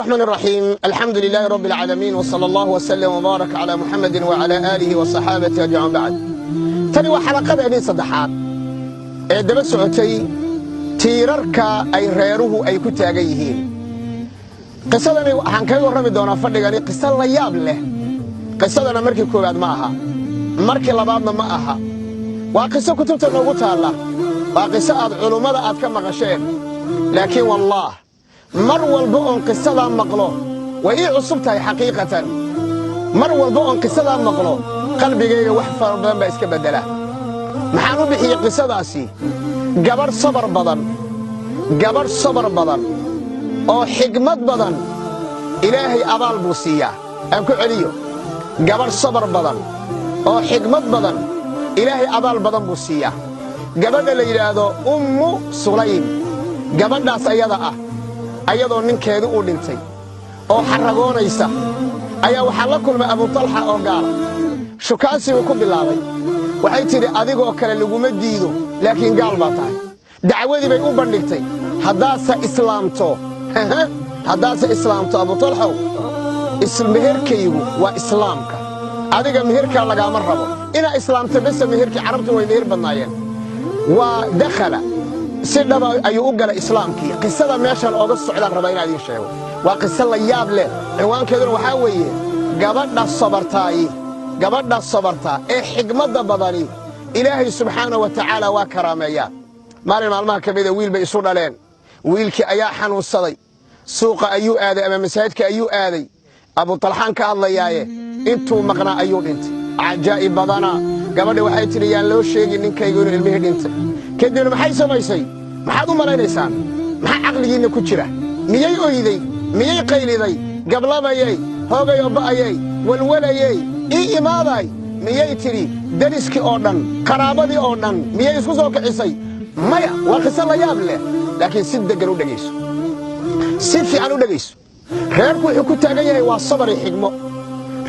الرحمن الرحيم الحمد لله رب العالمين وصلى الله وسلم وبارك على محمد وعلى آله وصحابته أجمعين بعد تاني وحلقة هذه صدحات دبا سعوتي تيرarka ay reeruhu ay ku taagan yihiin qisadani waxaan kaga warrami doonaa fadhigani qisad la yaab leh qisadana markii koowaad ma aha markii labaadna ma aha waa qiso kutubta noogu taala waa qiso aad culimada aad ka maqasheen laakiin wallah mar walba oo qisada maqlo way cusub tahay xaqiiqatan mar walba oo qisada maqlo qalbigayga wax fara badan baa iska bedela maxaan u bixiyay qisadaasi gabar sabar badan oo xigmad badan ilaahay abaal buu siiyaa aan ku celiyo gabar sabar badan oo xigmad badan ilaahay abaal badan buu siiyaa gabadha la yiraahdo ummu sulaym gabadhaas ayadoo ninkeedu uu dhintay oo xaragoonaysa ayaa waxa la kulmay Abu Talha oo gaar shukaasi ku bilaabay waxay tiri adigoo kale laguma diido laakiin gaal baa tahay dacwadii bay u bandhigtay haddaasa islaamto Abu Talha meherkaygu waa islaamka adiga meherka lagama rabo ina islaamta bas meherkii carabtu way meher badnaayeen waa dakhala si dhaba ayuu u galay islaamkii qisada meeshan ooga socdaan raba inaad ii sheego waa qiso la yaab leh ciwaankeeduna waxa weeye gabadha sabartaa ee xigmadda badani ilaahay subxaanahu wa ta'ala waa karaameeya maalin maalmaha kamida wiil bay isu dhaleen wiilkii ayaa xanuunsaday suuqa ayuu aaday ama masaajidka ayuu aaday Abu Talhaan ka hadlayaaye intuu maqnaa ayuu dhintay ajaa'ib badana gabadha waxay tiri yaan loo sheegin ninkaygu inuu ilmihi dhintay kadibna maxay samaysay maxaad u malaynaysaa maxaa aqligiina ku jira miyay oyday miyay qayliday gablamayay hoogayoo ba'ayay walwalayay imaaday miyay tiri dariskii oo dhan qaraabadii oo dhan miyay isku soo kicisay maya waa qiso la yaab leh laakiin si degan u dhageyso si fiican u dhageyso reerku wuxuu ku taagan yahay waa sabar iyo xigmo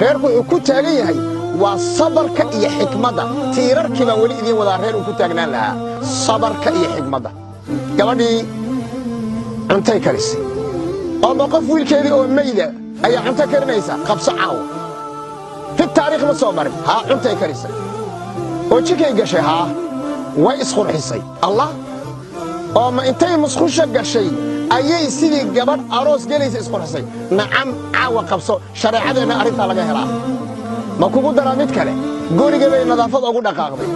reerku wuxuu ku taagan yahay waa sabarka iyo xikmadda tiirarkii baa weli idin wada reer uu ku taagnaan lahaa sabarka iyo xikmadda gabadhii cuntay karisay oo qof wiilkeedii oo meeyda ayaa cunto karinaysa qabso caaw fi taariikh ma soo marin ha cuntay karisay oo jikay gashay ha way isqurxisay allah oo ma intay musqusha gashay ayay sidii gabadh aroos galaysa isqurxisay nacam caawa qabso shariicadeena arinta laga helaa ma kugu dara mid kale guriga bay nadaafad ugu dhaqaaqday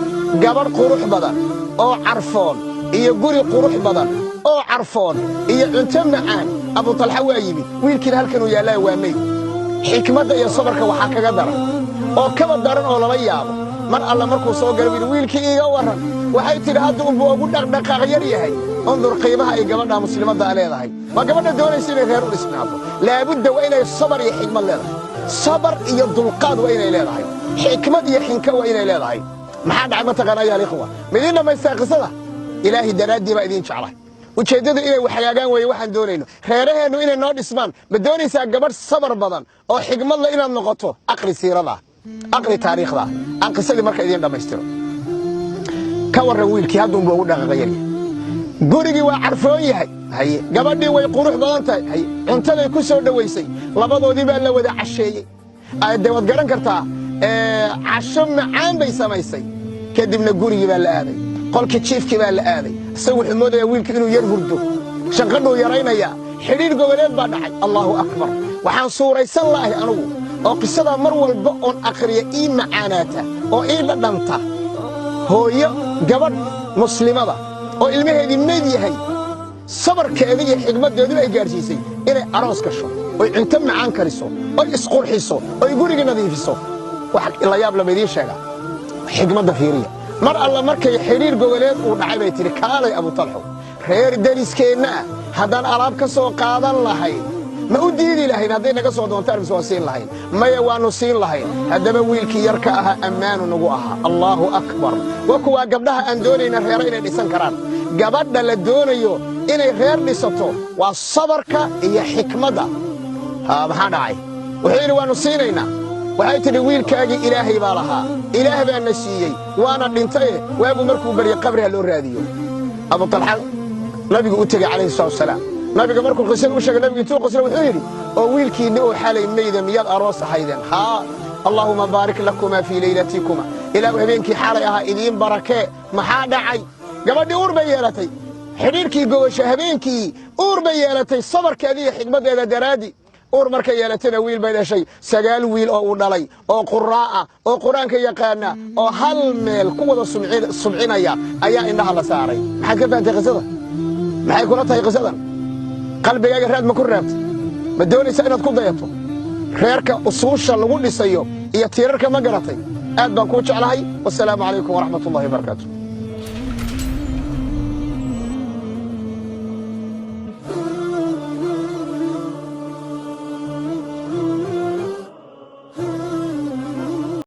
gabadh qurux badan oo carfoon iyo guri qurux badan oo carfoon iyo cunto macaan Abu Talha waa yimid wiilkii halkan uu yaalay waa meey xikmadda iyo sabarka waxa kaga daran oo kaba daran oo lala yaabo mar alla markuu soo galay wiilkii iga waran waxay tiri hadda uu ugu dhaqdhaqaaq yar yahay انظر قيمها اي gabadha muslimada leedahay ma gabadha doonaysa inay reer u dhisnaato laabudda waa inay sabar iyo xikmad leedahay sabar iyo dulqaad waa inay leedahay xikmad iyo xinka waa inay leedahay maxaa dhacay ma taqaanaa yaa ikhwa midina ma istaqisada ilaahi daraadii ba idin jeclay ujeedadu inay waxyaagaan way waxaan doonayno reeraheenu inay noo dhismaan ma doonaysaa gabadh sabar badan oo xikmad la inaad noqoto aqri siirada aqri taariikhda aan qisadii marka idin dhameystiro ka waran wiilkii hadda uu ugu dhaqaaqay gurigii waa carfoon yahay haye gabadhii way qurux badan tahay haye cuntaday ku soo dhaweysay labadoodii baa la wada casheeyay aad wad garan kartaa casho macaan bay samaysay kadibna gurigii baa la aaday qolkii jiifkii baa la aaday isagu wuxuu moodayaa wiilkii inuu yar hurdo shaqaduu yaraynaya xiriir goboleed baa dhacay allahu akbar waxaan suuraysan lahay anigu oo qisada mar walba oon aqriyo ii macaanaata oo ii dhadhanta hooyo gabadh muslimada oo ilmaheedii meed yahay sabarkeeda iyo xigmadeedu ay gaarsiisay inay aroos gasho oo cunto macaan kariso oo isqurxiso oo guriga nadiifiso wax la yaab la meedii sheega xigmadda fiiriya mar alla markay xiriir goboleed uu dhacay bay tiri kaalay Abu Talha reer dariskeena hadaan alaab ka soo qaadan lahay ma u diidi lahayn haday naga soo doontaan soo siin lahayn maya waanu siin lahayn hadaba wiilkii yarka aha ammaanu nagu aha Allahu akbar wa kuwa gabdhaha aan doonayna reer inay dhisan karaan gabadha la doonayo inay reer dhisato waa sabarka iyo xikmadda maxaa dhacay waxay waanu siinayna waxay tiri wiilkaagi ilaahay baa lahaa ilaahay baa na siiyay waana dhintay waagu markuu bariyo qabriga loo raadiyo Abu Talha nabigu u tagay calayhi salaam nabiga markuu qisada u sheegay nabiga intuu qosla wuxuu yidhi oo wiilkiinna uu xalay mayda miyaad aroos ahaydeen haa allaahuma baarik lakuma fii laylatikuma ilaahu habeenkii xalay ahaa idiin barakee maxaa dhacay gabadhii uur bay yeelatay xidhiirkii gogosha habeenkii uur bay yeelatay sabarkeeda iyo xigmaddeeda daraaddi uur markay yeelatayna wiil bay dhashay 9 wiil oo uu dhalay oo quraa ah oo quraanka yaqaana oo hal meel ku wada subcinaya ayaa indhaha la saaray maxaad ka fahamtay qisada maxay kula tahay qisadan qalbigaaga raad ma ku reebtay ma doonaysaa inaad ku dayato reerka usuusha lagu dhisayo iyo tiirarka ma garatay aad baan kuu jeclahay wassalaamu calaykum waraxmatullahi wabarakaatu